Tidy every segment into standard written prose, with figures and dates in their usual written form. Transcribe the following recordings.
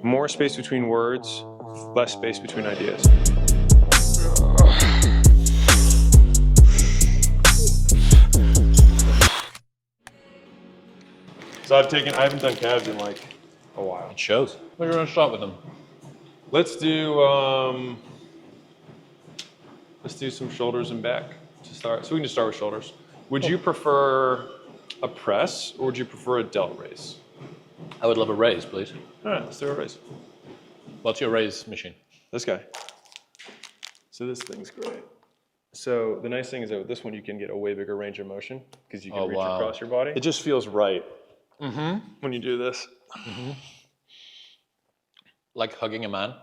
More space between words, less space between ideas. So I haven't done calves in like a while. It shows. We're going to start with them. Let's do some shoulders and back to start. So we can just start with shoulders. Would you prefer a press or would you prefer a delt raise? I would love a raise, please. All right, let's do a raise. What's your raise machine? This guy. So this thing's great. So the nice thing is that with this one, you can get a way bigger range of motion because you can reach across your body. It just feels right when you do this. Like hugging a man.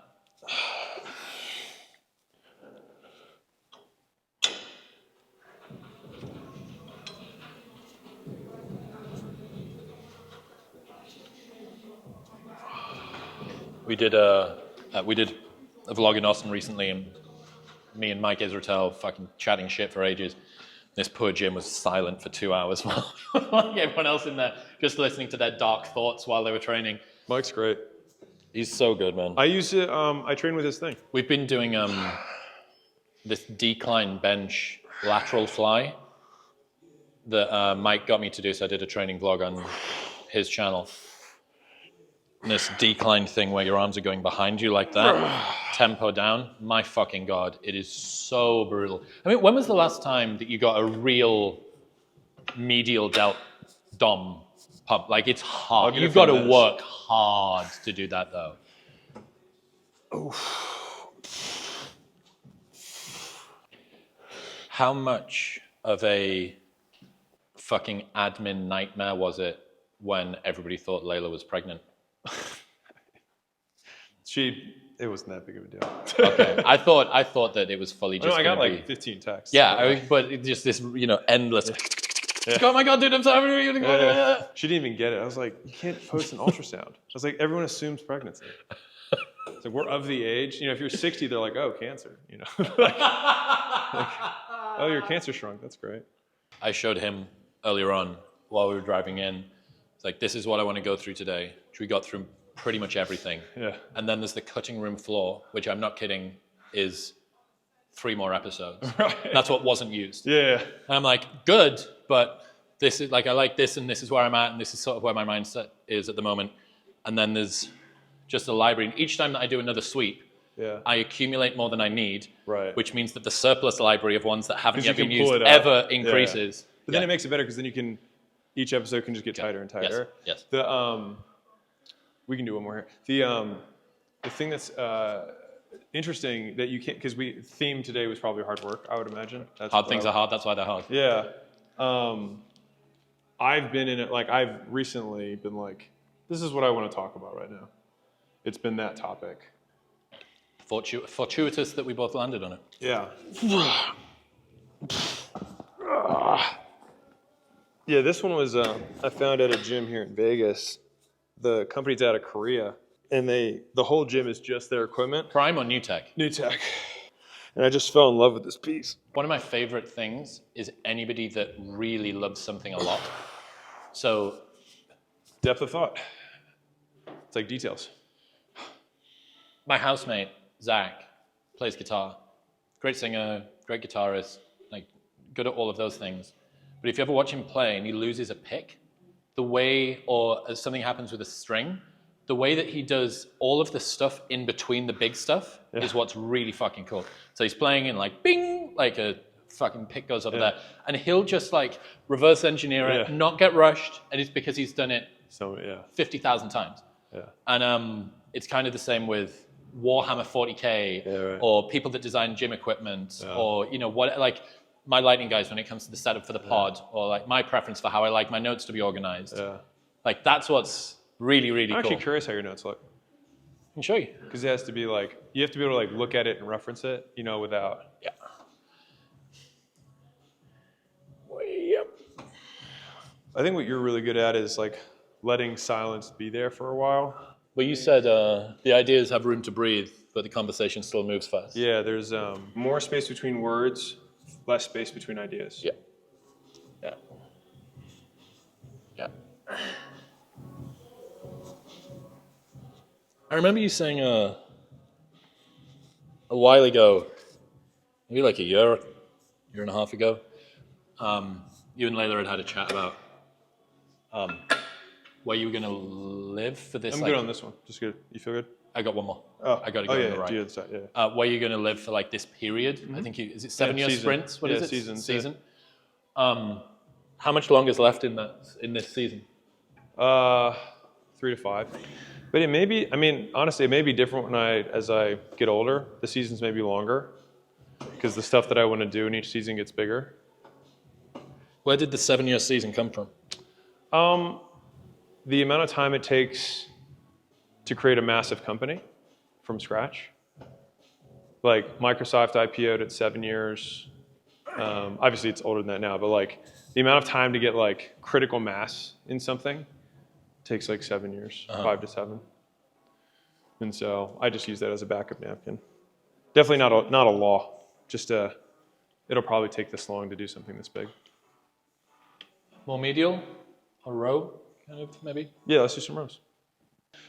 We did a vlog in Austin recently, and me and Mike Israel fucking chatting shit for ages. This poor Jim was silent for 2 hours while like everyone else in there just listening to their dark thoughts while they were training. Mike's great. He's so good, man. I use it. I train with this thing. We've been doing this decline bench lateral fly that Mike got me to do. So I did a training vlog on his channel. And this decline thing where your arms are going behind you like that, tempo down. My fucking God, it is so brutal. I mean, when was the last time that you got a real medial delt dom pump? Like, it's hard. You've got to work hard to do that, though. Oof. How much of a fucking admin nightmare was it when everybody thought Layla was pregnant? It wasn't that big of a deal. Okay, I thought that it was fully just. No, I got like 15 texts. Yeah, but it just this, endless. Yeah. Oh my God, dude, I'm sorry. She didn't even get it. I was like, you can't post an ultrasound. I was like, everyone assumes pregnancy. It's like, we're of the age. If you're 60, they're like, oh, cancer. Oh, your cancer shrunk. That's great. I showed him earlier on while we were driving in. It's like, this is what I want to go through today. Which we got through pretty much everything. Yeah. And then there's the cutting room floor, which I'm not kidding, is 3 more episodes. Right. That's what wasn't used. Yeah. And I'm like, good, but this is like, I like this and this is where I'm at and this is sort of where my mindset is at the moment. And then there's just a library. And each time that I do another sweep, I accumulate more than I need, which means that the surplus library of ones that haven't yet been used ever increases. Yeah. But then it makes it better because then each episode can just get tighter and tighter. Yes. We can do one more here. The thing that's interesting that you can't, because theme today was probably hard work, I would imagine. Hard things are hard, that's why they're hard. Yeah. I've been in it, like I've recently been like, this is what I want to talk about right now. It's been that topic. Fortuitous that we both landed on it. Yeah. Yeah, this one was, I found at a gym here in Vegas. The company's out of Korea, and the whole gym is just their equipment. Prime or New Tech? New Tech. And I just fell in love with this piece. One of my favorite things is anybody that really loves something a lot. So, depth of thought. It's like details. My housemate, Zach, plays guitar. Great singer, great guitarist, like good at all of those things. But if you ever watch him play and he loses a pick, the way, or as something happens with a string, the way that he does all of the stuff in between the big stuff is what's really fucking cool. So he's playing and like, bing, like a fucking pick goes over there. And he'll just like reverse engineer it, not get rushed. And it's because he's done it 50,000 times. Yeah. And it's kind of the same with Warhammer 40K or people that design gym equipment or, what, like, my lightning guys when it comes to the setup for the pod or like my preference for how I like my notes to be organized. Yeah. Like that's what's really, really cool. I'm actually curious how your notes look. I can show you. Because it has to be like, you have to be able to like look at it and reference it, without. Yeah. Yep. I think what you're really good at is like letting silence be there for a while. Well, you said the ideas have room to breathe, but the conversation still moves fast. Yeah, there's more space between words, less space between ideas. Yeah. Yeah. Yeah. I remember you saying a while ago, maybe like a year and a half ago, you and Layla had a chat about where you were going to live for this. I'm good on this one. Just good. You feel good? I got one more. Oh, I got to go on the right. Do the other side, yeah. Where you're going to live for like this period. I think is it 7-year sprints? What is it? Season. How much longer is left in this season? 3 to 5. But it may be, I mean, honestly, it may be different as I get older. The seasons may be longer because the stuff that I want to do in each season gets bigger. Where did the 7-year season come from? The amount of time it takes to create a massive company from scratch. Like Microsoft IPO'd at 7 years. Obviously it's older than that now, but like the amount of time to get like critical mass in something takes like 7 years, 5 to 7. And so I just use that as a backup napkin. Definitely not a law, just it'll probably take this long to do something this big. More medial or row, kind of, maybe? Yeah, let's do some rows.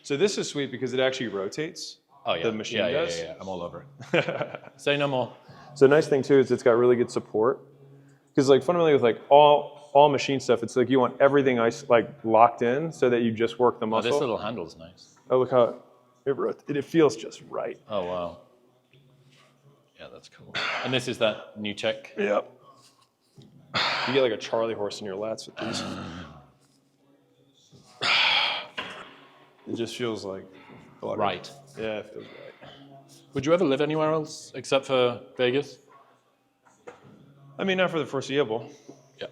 So this is sweet because it actually rotates. Oh, yeah. The machine does. Yeah. I'm all over it. Say no more. So the nice thing too is it's got really good support. Because like fundamentally with like all machine stuff, it's like you want everything like locked in so that you just work the muscle. Oh, this little handle's nice. Oh, look how it feels just right. Oh, wow. Yeah, that's cool. And this is that new tech? Yep. You get like a Charlie horse in your lats with these. It just feels like right. Yeah, it feels right. Would you ever live anywhere else except for Vegas? I mean, not for the foreseeable. Yeah.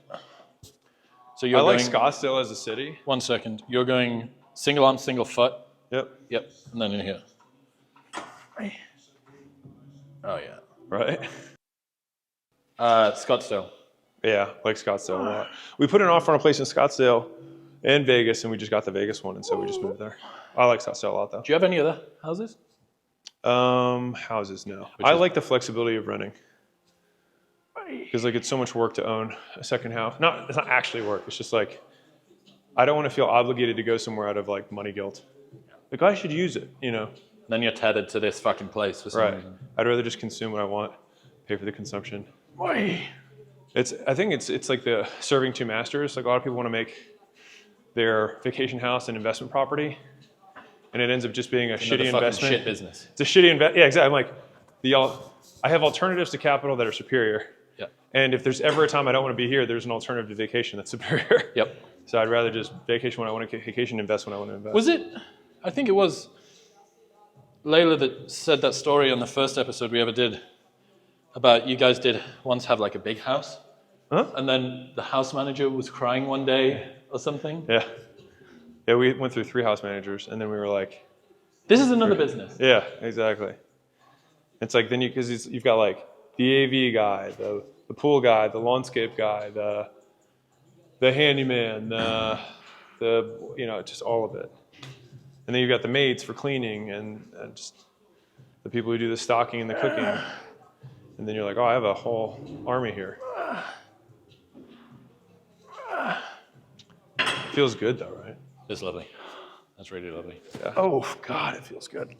So you're like Scottsdale as a city. 1 second. You're going single arm, single foot. Yep. And then in here. Oh, yeah. Right? Scottsdale. Yeah, like Scottsdale a lot. We put an offer on a place in Scottsdale and Vegas, and we just got the Vegas one, and so we just moved there. I like Scottsdale a lot, though. Do you have any other houses? Houses, no. I like the flexibility of renting. Because like it's so much work to own a second house. It's not actually work. It's just like I don't want to feel obligated to go somewhere out of like money guilt. Like I should use it, you know. Then you're tethered to this fucking place for some reason. I'd rather just consume what I want, pay for the consumption. Why? I think it's like the serving two masters. Like a lot of people want to make their vacation house an investment property, and it ends up just being a shitty investment. Shit business. It's a shitty investment. Yeah, exactly. I'm like I have alternatives to capital that are superior. Yep. And if there's ever a time I don't want to be here, there's an alternative to vacation that's superior. Yep. So I'd rather just vacation when I want to vacation, invest when I want to invest. Was it? I think it was Layla that said that story on the first episode we ever did about you guys did once have like a big house. Huh? And then the house manager was crying one day or something. Yeah. Yeah, we went through 3 house managers, and then we were like... This is another business. Yeah, exactly. It's like then because you've got like the AV guy, the pool guy, the lawnscape guy, the handyman, just all of it. And then you've got the maids for cleaning and just the people who do the stocking and the cooking. And then you're like, oh, I have a whole army here. Feels good though, right? It's lovely. That's really lovely. Yeah. Oh, God, it feels good.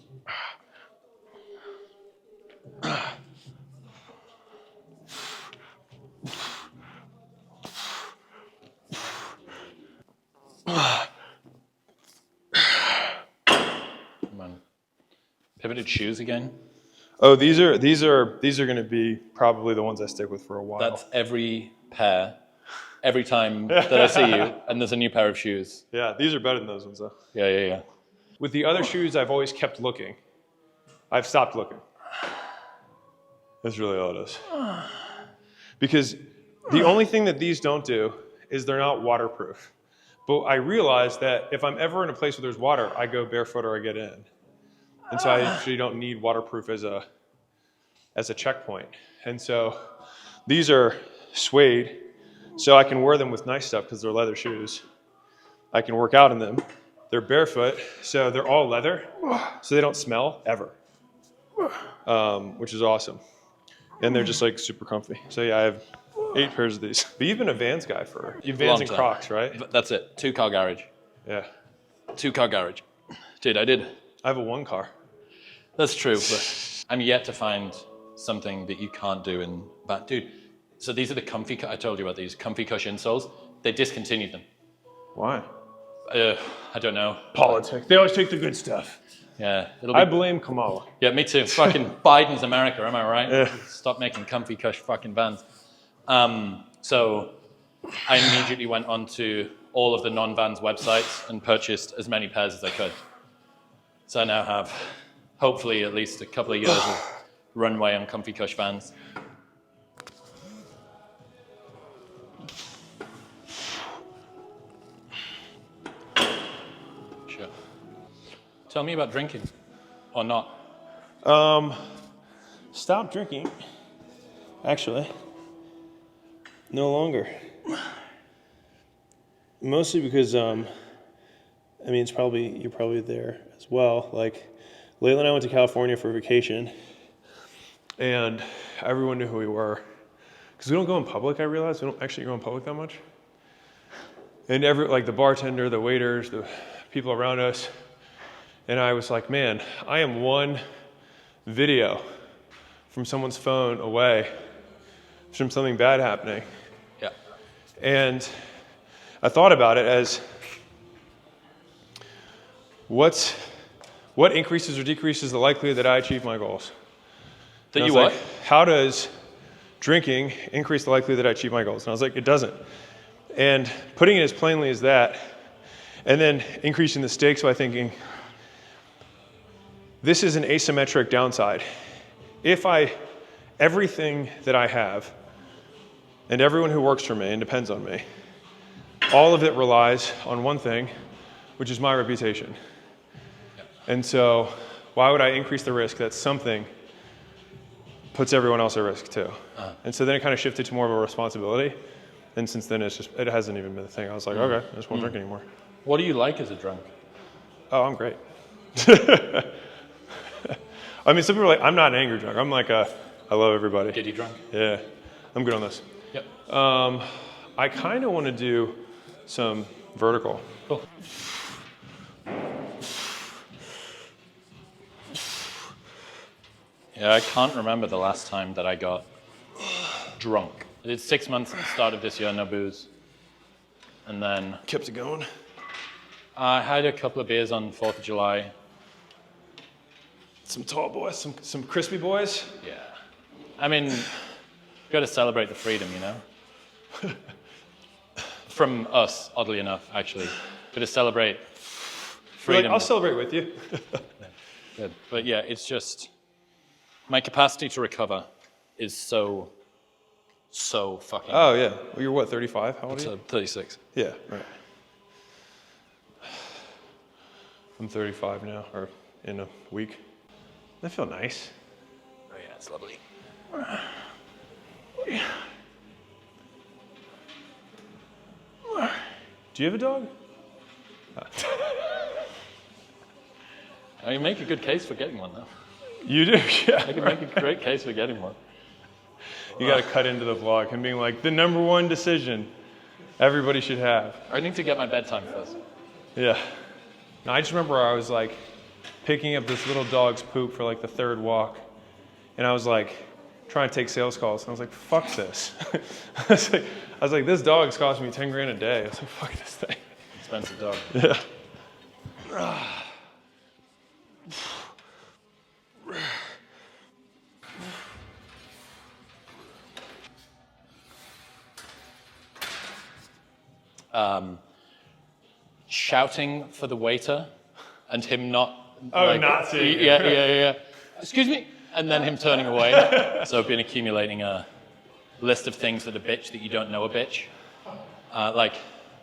Man. Pivoted shoes again. Oh, these are going to be probably the ones I stick with for a while. That's every pair. Every time that I see you, and there's a new pair of shoes. Yeah, these are better than those ones, though. Yeah. With the other shoes, I've always kept looking. I've stopped looking. That's really all it is. Because the only thing that these don't do is they're not waterproof. But I realize that if I'm ever in a place where there's water, I go barefoot or I get in. And so I actually don't need waterproof as a checkpoint. And so these are suede. So I can wear them with nice stuff because they're leather shoes. I can work out in them. They're barefoot, so they're all leather, so they don't smell ever, which is awesome. And they're just like super comfy. So yeah, I have 8 pairs of these. But you've been a Vans guy for Vans and Crocs, right? That's it. 2-car garage. Yeah. 2-car garage. Dude, I did I have a 1 car. That's true, but I'm yet to find something that you can't do in that. Dude, so these are the comfy, I told you about these comfy cush insoles. They discontinued them. Why? I don't know. Politics. They always take the good stuff. Yeah. I blame Kamala. Yeah, me too. Fucking Biden's America, am I right? Yeah. Stop making comfy cush fucking Vans. So I immediately went onto all of the non-Vans websites and purchased as many pairs as I could. So I now have, hopefully, at least a couple of years of runway on comfy cush Vans. Sure. Tell me about drinking, or not. Stop drinking. Actually, no longer. Mostly because, you're probably there as well. Like, Layla and I went to California for vacation, and everyone knew who we were. Because we don't go in public, I realized. We don't actually go in public that much. And the bartender, the waiters, the people around us. And I was like, man, I am one video from someone's phone away from something bad happening. Yeah. And I thought about it as what increases or decreases the likelihood that I achieve my goals? That and you what? How does drinking increase the likelihood that I achieve my goals? And I was like, it doesn't. And putting it as plainly as that, and then increasing the stakes by thinking, this is an asymmetric downside. Everything that I have, and everyone who works for me and depends on me, all of it relies on one thing, which is my reputation. And so why would I increase the risk that something puts everyone else at risk too? And so then it kind of shifted to more of a responsibility. And since then, it hasn't even been a thing. I was like, okay, I just won't drink anymore. What do you like as a drunk? Oh, I'm great. Some people are like, I'm not an angry drunk. I'm like, I love everybody. Giddy drunk? Yeah, I'm good on this. Yep. I kind of want to do some vertical. Cool. Yeah, I can't remember the last time that I got drunk. I did 6 months at the start of this year, no booze. And then Kept it going. I had a couple of beers on 4th of July. Some tall boys, some crispy boys. Yeah. Got to celebrate the freedom, you know? From us, oddly enough, actually. Got to celebrate freedom. I'll celebrate with you. Good. But yeah, it's just, my capacity to recover is so fucking. Oh, yeah. Well, you're what, 35? How old are you? 36. Yeah, right. I'm 35 now, or in a week. I feel nice. Oh yeah, it's lovely. Do you have a dog? You make a good case for getting one, though. You do, yeah. I can make a great case for getting one. You got to cut into the vlog and being like, the number one decision everybody should have. I need to get my bedtime first. Yeah. No, I just remember I was like picking up this little dog's poop for like the 3rd walk, and I was like trying to take sales calls, and I was like, fuck this. I was like, this dog's cost me 10 grand a day. I was like, fuck this thing. Expensive dog. Yeah. Shouting for the waiter and him not. Not seeing. Yeah. Excuse me. And then him turning away. So I've been accumulating a list of things that a bitch that you don't know a bitch. Like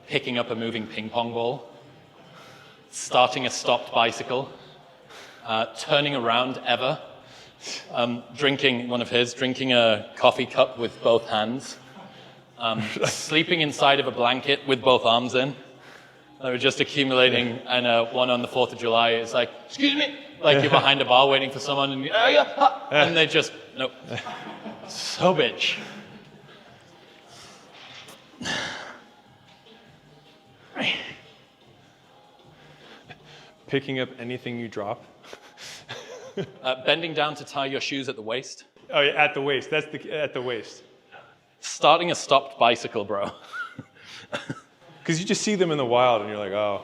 picking up a moving ping pong ball, starting a stopped bicycle, turning around ever, drinking a coffee cup with both hands, sleeping inside of a blanket with both arms in. They were just accumulating, and one on the 4th of July is like, excuse me, like you're behind a bar waiting for someone, and and they just, nope. So bitch. Picking up anything you drop. Bending down to tie your shoes at the waist. Oh yeah, at the waist. That's at the waist. Starting a stopped bicycle, bro. Because you just see them in the wild and you're like, oh.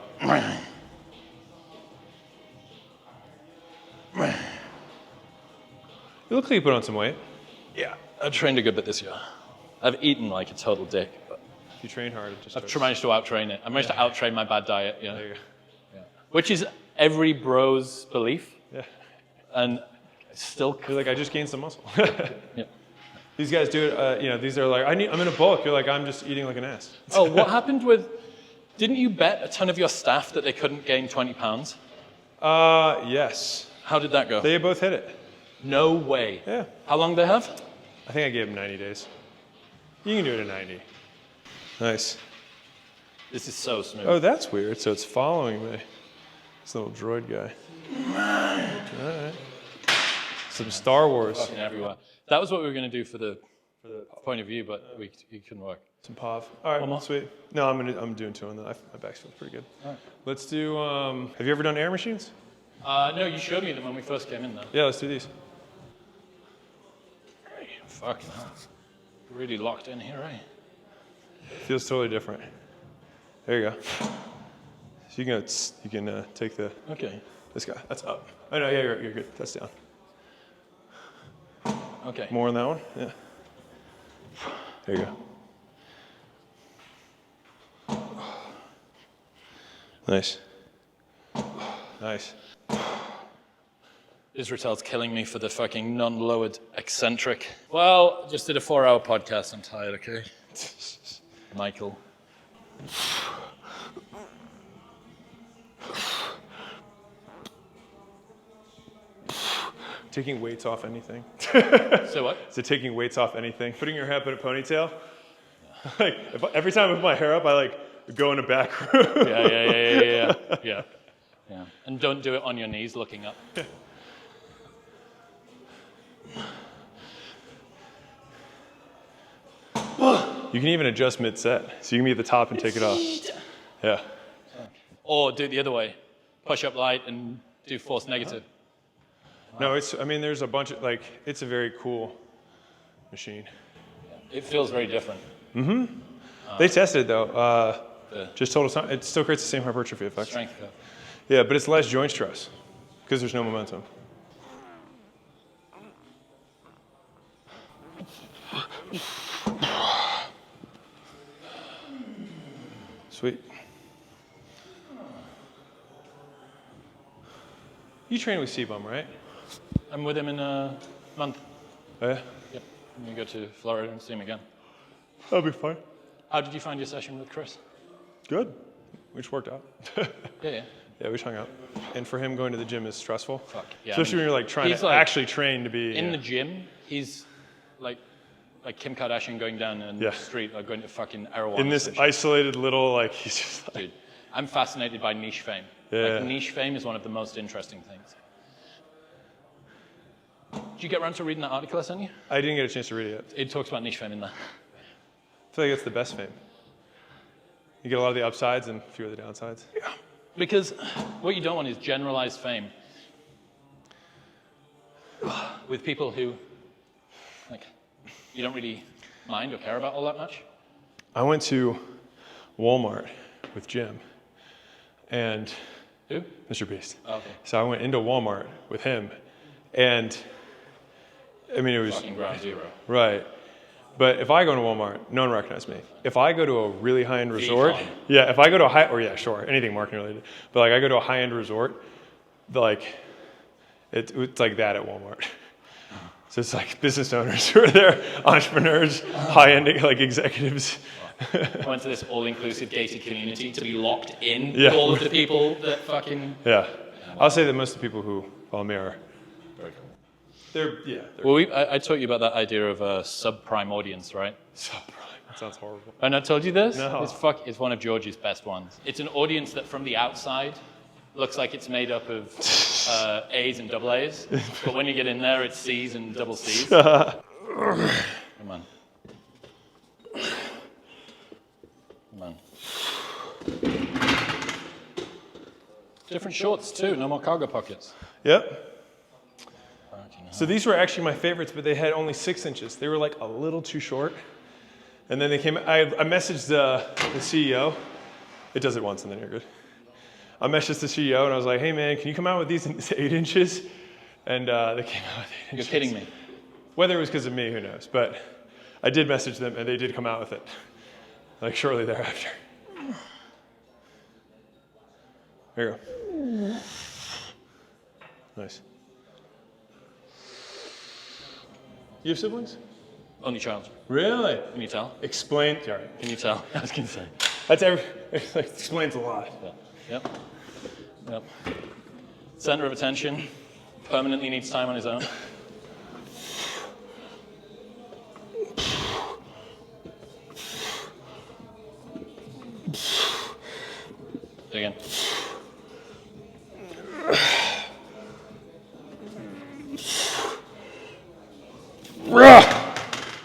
You look like you put on some weight. Yeah, I've trained a good bit this year. I've eaten like a total dick, but You train hard. It just I've starts- managed to out-train it. I managed to out-train my bad diet, yeah. There you go. Which is every bro's belief, Yeah. and it's still You're like, I just gained some muscle. yeah. These guys do it, these are like, I'm in a bulk. You're like, I'm just eating like an ass. Oh, what happened with? Didn't you bet a ton of your staff that they couldn't gain 20 pounds? Yes. How did that go? They both hit it. No way. Yeah. How long they have? I think I gave them 90 days. You can do it in 90. Nice. This is so smooth. Oh, that's weird. So it's following me. This little droid guy. All right. Some Star Wars. Fucking everywhere. That was what we were going to do for the point of view, but it couldn't work. Some POV. All right, One more? sweet. No, I'm doing two on that. My back feels pretty good. All right. Let's do. Have you ever done air machines? No, you showed me them when we first came in there. Yeah, let's do these. Fucking hell. Really locked in here, eh? Feels totally different. There you go. So you can take Okay. this guy. That's up. Oh no, yeah, you're good. That's down. Okay. More on that one. Yeah. There you go. Nice. Nice. Israel's killing me for the fucking non-lowered eccentric. Well, just did a 4-hour podcast. I'm tired, okay? Michael. Taking weights off anything. So what? So taking weights off anything. Putting your hair up in a ponytail. Like every time I put my hair up, I like go in a back room. Yeah. And don't do it on your knees looking up. You can even adjust mid-set, so you can be at the top and take it off. Yeah. Or do it the other way. Push up light and do force negative. No, there's a bunch of, it's a very cool machine. It feels very different. They tested it, though. The Just total, it still creates the same hypertrophy effect. strength curve. Yeah, but it's less joint stress because there's no momentum. Sweet. You train with C-Bum, right? I'm with him in a month. Oh, yeah? Yep. I'm going to go to Florida and see him again. That'll be fine. How did you find your session with Chris? Good. We just worked out. Yeah. Yeah, we just hung out. And for him, going to the gym is stressful. Fuck. Yeah. Especially when you're like trying he's to like- actually train to be In the gym, he's like Kim Kardashian going down in Yeah. the street or going to fucking Erewhon. in this or some shit. isolated little he's just like, Dude, I'm fascinated by niche fame. Yeah. Like niche fame is one of the most interesting things. Did you get around to reading that article I sent you? I didn't get a chance to read it yet. It talks about niche fame in there. I feel like it's the best fame. You get a lot of the upsides and a few of the downsides. Yeah. Because what you don't want is generalized fame with people who, like, you don't really mind or care about all that much. I went to Walmart with Jim and Who? Mr. Beast. Oh, okay. So I went into Walmart with him, and it was Fucking ground zero. right. But if I go to Walmart, no one recognizes me. If I go to a really high-end resort, Fun. if I go to anything marketing related. But I go to a high-end resort, it's like that at Walmart. So it's like business owners who are there, entrepreneurs, high-end executives. I went to this all-inclusive gated community to be locked in Yeah. with all of the people that fucking... Yeah, I'll say that most of the people who follow me are. Very cool. They're Well, I taught you about that idea of a subprime audience, right? subprime. That sounds horrible. And I told you this? No. It's one of George's best ones. It's an audience that from the outside looks like it's made up of A's and double A's. But when you get in there, it's C's and double C's. Come on. Come on. Different shorts too, no more cargo pockets. Yep. So these were actually my favorites, but they had only 6 inches. They were like a little too short. And then they came, I messaged the CEO. It does it once and then you're good. I messaged the CEO and I was like, hey man, can you come out with these in 8 inches? And they came out with 8 inches. You're kidding me. Whether it was because of me, who knows? But I did message them and they did come out with it, like shortly thereafter. There you go. Nice. You have siblings? Only child. Really? Can you tell? Explain. Sorry. Can you tell? I was going to say. That's it explains a lot. Yeah. Yep. Center of attention. Permanently needs time on his own. Again.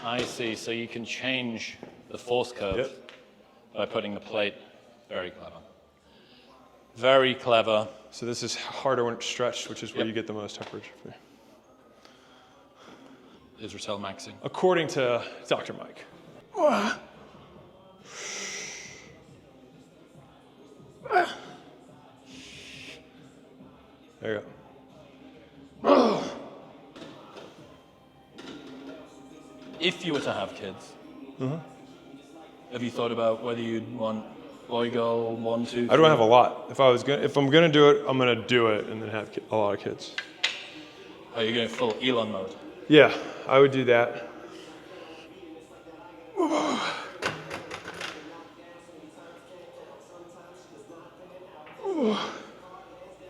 I see. So you can change the force curve by putting the plate. Very clever. Very clever. So this is harder when it's stretched, which is where you get the most temperature. Israel maxing. According to Dr. Mike. There you go. If you were to have kids, have you thought about whether you'd want boy, girl, 1, 2, 3? I don't have a lot. If I'm gonna do it, I'm gonna do it and then have a lot of kids. Are you going full Elon mode? Yeah, I would do that.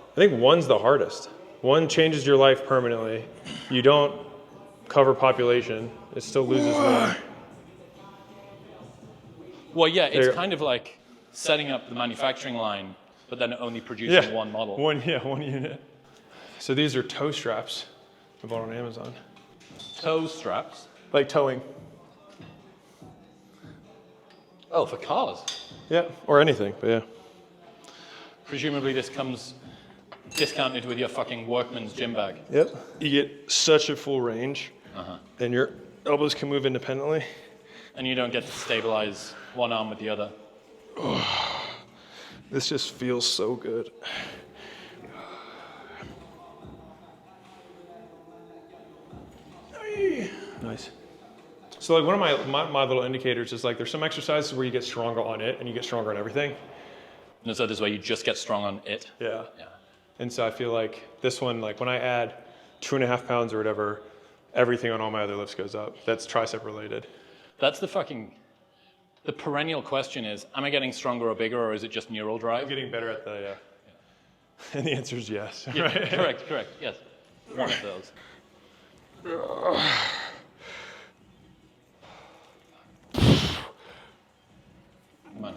I think 1's the hardest. 1 changes your life permanently. You don't cover population. It still loses 1. Well, yeah, it's kind of like setting up the manufacturing line, but then only producing one model. One unit. So these are toe straps I bought on Amazon. Toe straps? Like towing. Oh, for cars? Yeah, or anything, but yeah. Presumably this comes discounted with your fucking workman's gym bag. Yep. You get such a full range, and your elbows can move independently. And you don't get to stabilize one arm with the other. This just feels so good. Nice. So like one of my little indicators is like there's some exercises where you get stronger on it and you get stronger on everything. And there's others where you just get strong on it. Yeah. And so I feel like this one, like when I add 2.5 pounds or whatever, everything on all my other lifts goes up. That's tricep related. That's the perennial question is, am I getting stronger or bigger, or is it just neural drive? I'm getting better at the, And the answer is yes. Yeah, right? correct, yes. One of those. Come on.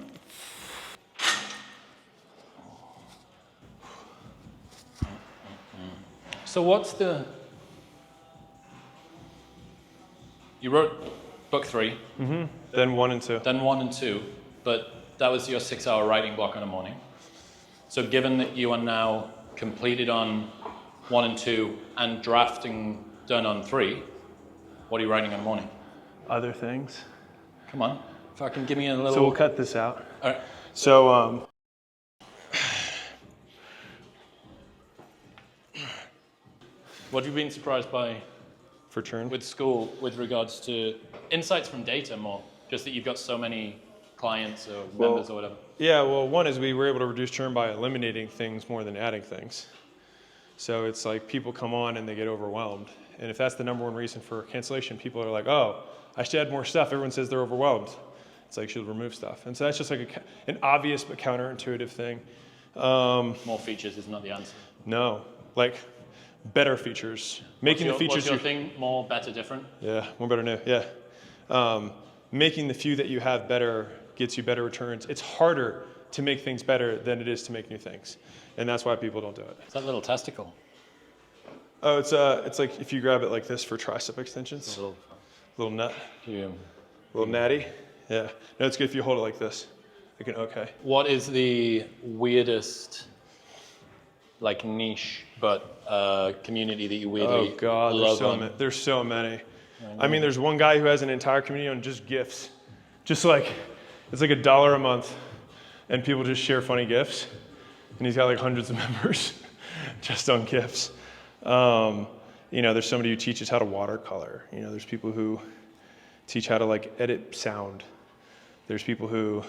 So what's you wrote book 3. Mm-hmm. Then 1 and 2. Then 1 and 2, but that was your 6-hour writing block in the morning. So given that you are now completed on 1 and 2 and drafting done on 3, what are you writing in the morning? Other things. Come on, fucking give me a little... So we'll cut this out. All right. So, what have you been surprised by for churn? with school with regards to insights from data more? Just that you've got so many clients or members or whatever. Yeah, well, one is we were able to reduce churn by eliminating things more than adding things. So it's like people come on and they get overwhelmed. And if that's the number one reason for cancellation, people are like, oh, I should add more stuff. Everyone says they're overwhelmed. It's like, should remove stuff. And so that's just like an obvious but counterintuitive thing. More features is not the answer. No, like better features. Making the features. What's your thing? More, better, different? Yeah, more, better, new. Yeah. Making the few that you have better gets you better returns. It's harder to make things better than it is to make new things. And that's why people don't do it. It's that little testicle. Oh, it's like if you grab it like this for tricep extensions. A little nut. Yeah. Little natty. Yeah. No, it's good if you hold it like this. Okay. What is the weirdest like niche, but community that you weirdly Oh God, love? there's so many. I mean, there's one guy who has an entire community on just gifts. Just like, it's like $1 a month, and people just share funny gifts. And he's got like hundreds of members just on gifts. You know, there's somebody who teaches how to watercolor. You know, there's people who teach how to like edit sound. There's people who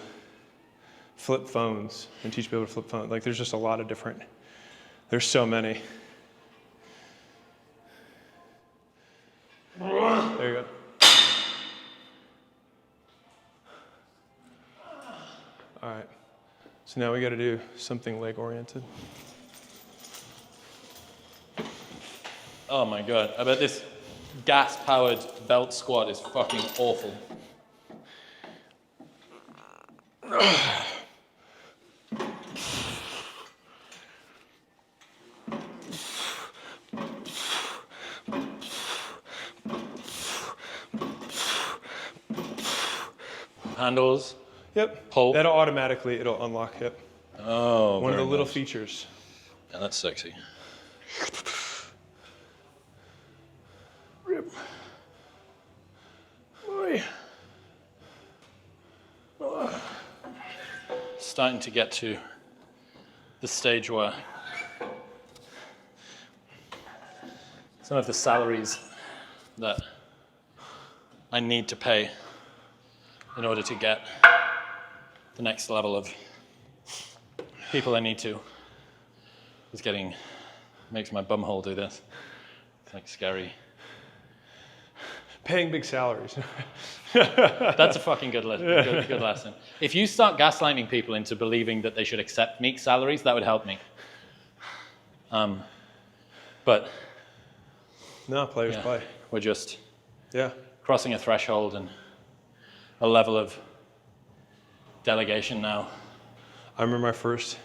flip phones and teach people to flip phones. Like, there's just a lot of different, there's so many. There you go. All right. So now we got to do something leg oriented. Oh my God, I bet this gas-powered belt squat is fucking awful. Handles. Yep. Pull. That'll automatically, it'll unlock hip. Oh, One of the very little nice. features. Yeah, that's sexy. Rip. Boy. Starting to get to the stage where some of the salaries that I need to pay in order to get the next level of people I need to is makes my bumhole do this. It's like scary. Paying big salaries. That's a fucking good lesson. If you start gaslighting people into believing that they should accept meek salaries, that would help me. But No, players yeah, play. we're just Yeah. crossing a threshold and a level of delegation now. I remember my first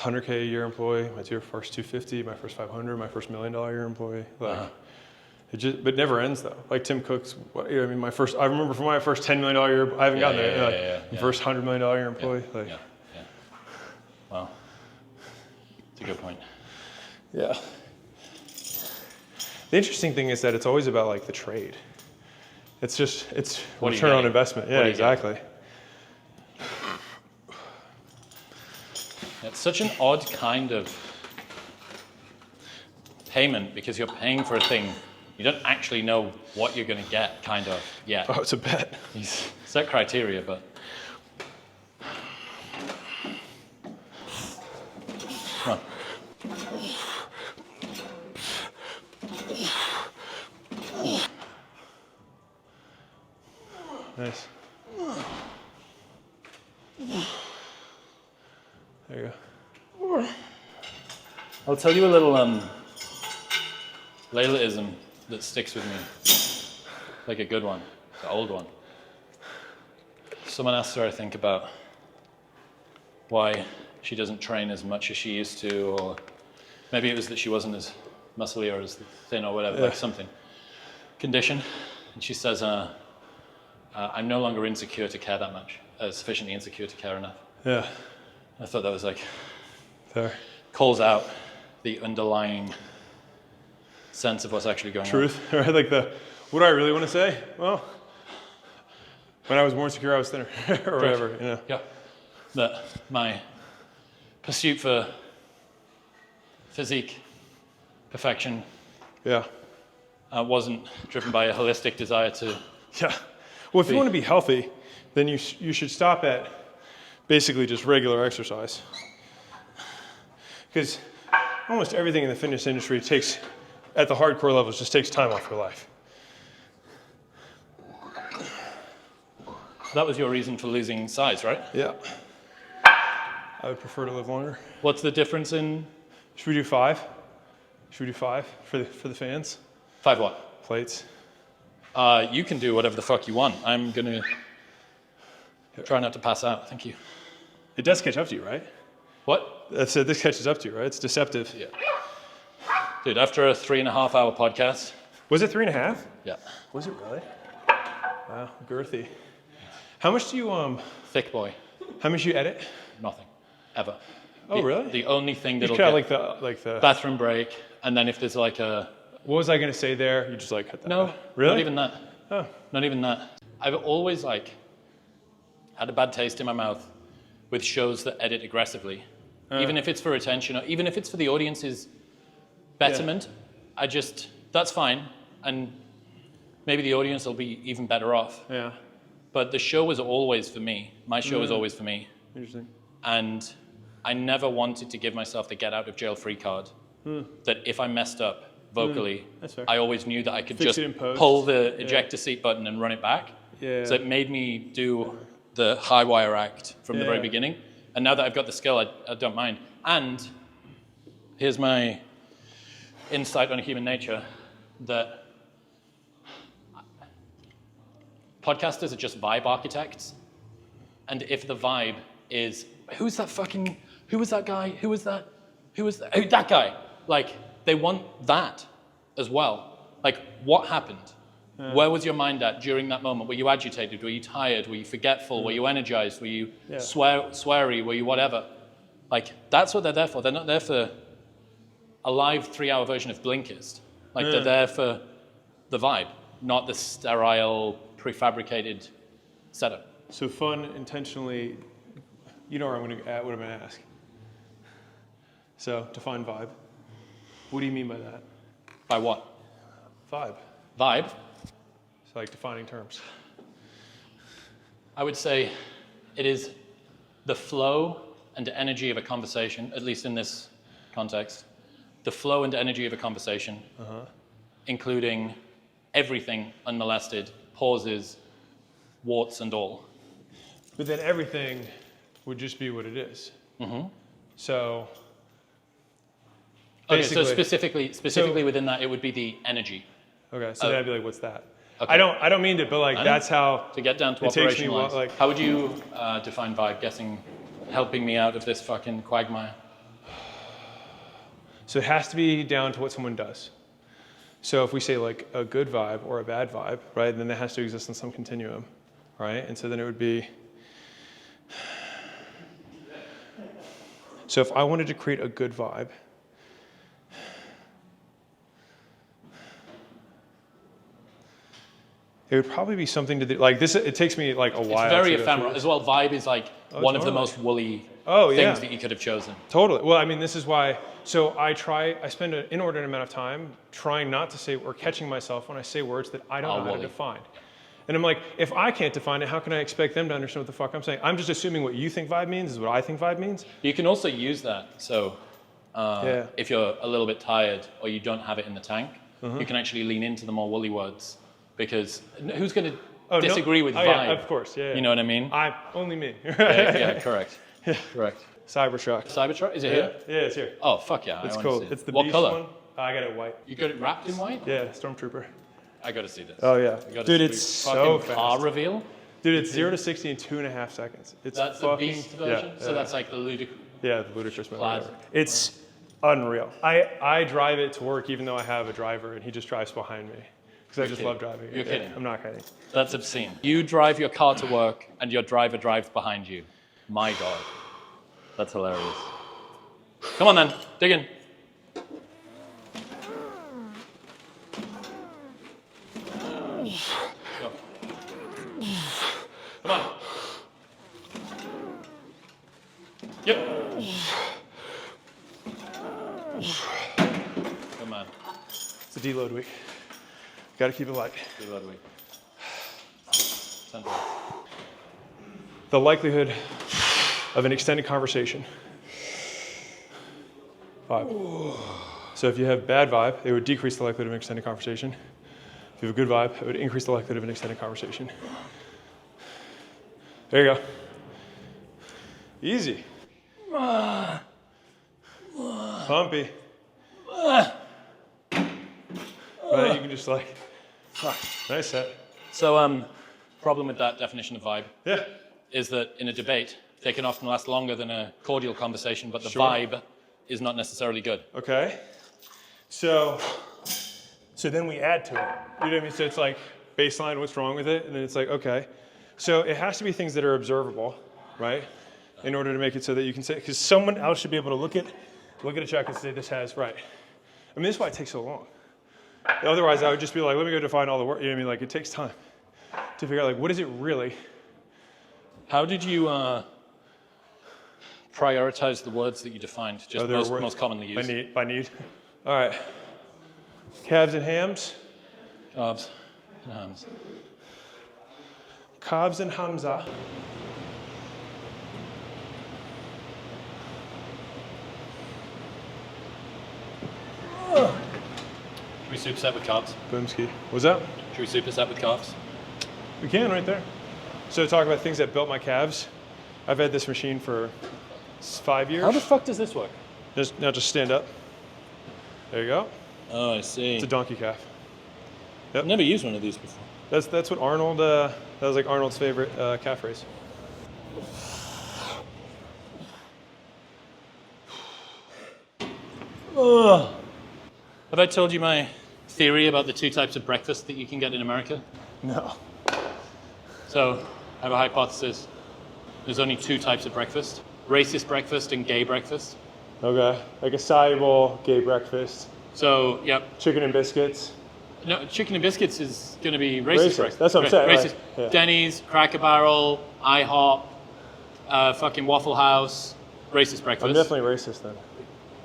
100K a year employee, my first 250, my first 500, my first $1 million a year employee. Like, it just, but it never ends though. Like Tim Cook's, I mean, I remember from my first $10 million a year, I haven't gotten there. My first $100 million a year employee. Yeah. Well, it's a good point. Yeah. The interesting thing is that it's always about like the trade. It's What are you return on getting? investment. What Yeah, are you exactly. It's such an odd kind of payment because you're paying for a thing you don't actually know what you're going to get, kind of, yet. Oh, it's a bet. You set criteria, but... Come on. Nice. There you go. I'll tell you a little Laylaism that sticks with me, like a good one, the old one. Someone asked her, I think, about why she doesn't train as much as she used to, or maybe it was that she wasn't as muscly or as thin or whatever, like something. Condition. And she says, I'm no longer insecure to care that much, sufficiently insecure to care enough. Yeah. I thought that was like, There. calls out the underlying sense of what's actually going Truth, right? Like what do I really want to say? Well, when I was more insecure, I was thinner, or whatever, you know. Yeah. That my pursuit for physique, perfection, Yeah. wasn't driven by a holistic desire to... Yeah. Well, if you want to be healthy, then you should stop at basically just regular exercise. Because almost everything in the fitness industry takes, at the hardcore levels, just takes time off your life. That was your reason for losing size, right? Yeah. I would prefer to live longer. What's the difference in... Should we do 5? Should we do 5 for the fans? 5 what? Plates. You can do whatever the fuck you want. I'm going to try not to pass out. Thank you. It does catch up to you, right? What? That's it. This catches up to you, right? It's deceptive. Yeah. Dude, after a 3.5-hour podcast... Was it 3.5? Yeah. Was it really? Wow, girthy. How much do you Thick boy. How much do you edit? Nothing. Ever. Oh, really? The only thing You that'll cut get like the. bathroom break, and then if there's like a What was I gonna say there? You just like cut that. no, out. Really? not even that. Oh. Not even that. I've always like had a bad taste in my mouth with shows that edit aggressively, even if it's for attention or even if it's for the audience's betterment. That's fine, and maybe the audience will be even better off. Yeah. But the show was always for me. My show was always for me. Interesting. And I never wanted to give myself the get out of jail free card. That if I messed up vocally, That's fair. I always knew that I could Fix just it in post. pull the ejector seat button and run it back. Yeah. So it made me do the high wire act from the very beginning. And now that I've got the skill, I don't mind. And here's my insight on human nature, that podcasters are just vibe architects. And if the vibe is, who was that guy? Who was that? That guy. Like, they want that as well. Like, what happened? Where was your mind at during that moment? Were you agitated? Were you tired? Were you forgetful? Were you energized? Were you sweary? Were you whatever? Like, that's what they're there for. They're not there for a live 3-hour version of Blinkist. Like, they're there for the vibe, not the sterile, prefabricated setup. So fun, intentionally. You know where what I'm gonna ask. So define vibe. What do you mean by that? By what? Vibe. Vibe? So like defining terms. I would say it is the flow and energy of a conversation, at least in this context. The flow and energy of a conversation, including everything unmolested, pauses, warts and all. But then everything would just be what it is. So. Okay, so basically- specifically within that, it would be the energy. Okay, so then I'd be like, what's that? Okay. I don't mean to, but like that's how. To get down to it takes me operationalize. How would you define vibe? Helping me out of this fucking quagmire. So it has to be down to what someone does. So if we say like a good vibe or a bad vibe, right, then that has to exist in some continuum, right? And so then it would be. So if I wanted to create a good vibe, it would probably be something to do, like this. It takes me like a while. It's very to go ephemeral through as well. Vibe is like one of the totally. most woolly Oh, things that you could have chosen. Totally. Well, I mean, this is why. So I spend an inordinate amount of time trying not to say or catching myself when I say words that I don't know how to woolly. define. And I'm like, if I can't define it, how can I expect them to understand what the fuck I'm saying? I'm just assuming what you think vibe means is what I think vibe means. You can also use that. So if you're a little bit tired or you don't have it in the tank, you can actually lean into the more woolly words, because who's going to disagree with vibe? Yeah, of course. Yeah. You know what I mean? Only me. Yeah, correct. Correct. Cybertruck. Cybertruck? Is it here? Yeah, it's here. Oh, fuck yeah. It's I wanna cool. see it. It's the what beast color? one. I got it white. You got it wrapped in white? Yeah, Stormtrooper. I got to see this. Oh yeah, You gotta dude, see it's so fucking car fast. reveal. Dude, it's 0 to 60 in 2.5 seconds. It's That's the fucking beast version. Yeah, So that's like the ludicrous. yeah, the ludicrous mode. Classic. Whatever. It's unreal. I drive it to work even though I have a driver and he just drives behind me because I just kidding. love driving it. You're kidding. I'm not kidding. That's obscene. You drive your car to work and your driver drives behind you. My God. That's hilarious. Come on then, dig in. Go. Come on. Yep. Come on. It's a deload week. Got to keep it light. Reload week. The likelihood of an extended conversation. 5. So if you have bad vibe, it would decrease the likelihood of an extended conversation. If you have a good vibe, it would increase the likelihood of an extended conversation. There you go. Easy. Pumpy. Right, you can just like, nice set. So, problem with that definition of vibe Yeah. is that in a debate, they can often last longer than a cordial conversation, but the Sure. vibe is not necessarily good. Okay. So then we add to it. You know what I mean? So it's like baseline, what's wrong with it? And then it's like, okay. So it has to be things that are observable, right? in order to make it so that you can say, because someone else should be able to look at a check and say this has, right. I mean, this is why it takes so long. Otherwise, I would just be like, let me go define all the work. You know what I mean? Like, it takes time to figure out, like, what is it really? How did you prioritize the words that you defined? Just most commonly used. By need. All right. Calves and hams. Calves and hams. Calves and hamza. Should we superset with calves? Boomski. What's that? Should we superset with calves? We can right there. So talk about things that built my calves. I've had this machine for 5 years. How the fuck does this work? Now just stand up. There you go. Oh, I see. It's a donkey calf. Yep. I've never used one of these before. That's what Arnold, that was like Arnold's favorite calf race. Ugh. Have I told you my theory about the 2 types of breakfast that you can get in America? No. So, I have a hypothesis. There's only 2 types of breakfast. Racist breakfast and gay breakfast. Okay. Like a acai bowl, gay breakfast. So, yep. Chicken and biscuits. No, chicken and biscuits is going to be racist breakfast. That's what I'm saying. Racist. Right. Yeah. Denny's, Cracker Barrel, IHOP, fucking Waffle House, racist breakfast. I'm definitely racist then.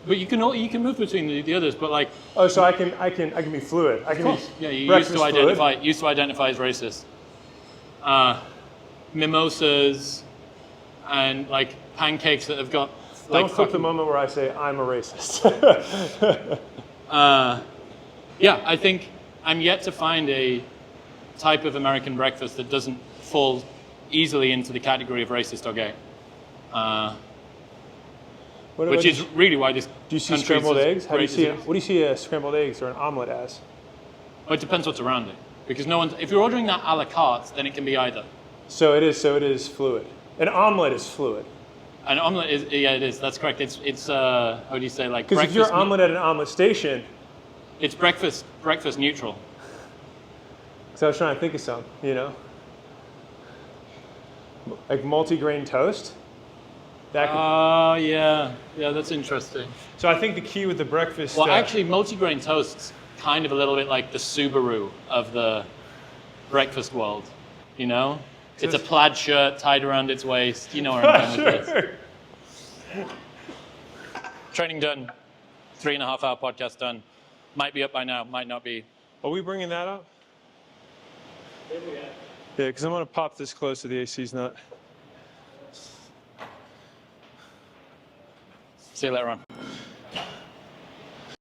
But you can move between the others, but like. Oh, so I can be fluid. I can be. Yeah, you used to identify as racist. Mimosas and like pancakes that have got. Don't flip the moment where I say I'm a racist. Yeah, I think I'm yet to find a type of American breakfast that doesn't fall easily into the category of racist or gay. Which is really why this. Do you see scrambled eggs? What do you see scrambled eggs or an omelet as? Well, it depends what's around it, because if you're ordering that a la carte, then it can be either. So it is fluid. An omelet is fluid. An omelet is, yeah, it is. That's correct. It's how do you say, like, because if you're omelet at an omelet station, it's breakfast neutral. Because I was trying to think of some, you know, like multi-grain toast. Yeah, that's interesting. So I think the key with the breakfast. Well, actually, multi-grain toast's kind of a little bit like the Subaru of the breakfast world. You know, it's a plaid shirt tied around its waist. You know where I'm going with this. Training done. 3.5-hour podcast done. Might be up by now. Might not be. Are we bringing that up? Yeah, because I'm going to pop this close so the AC's not. See you later on.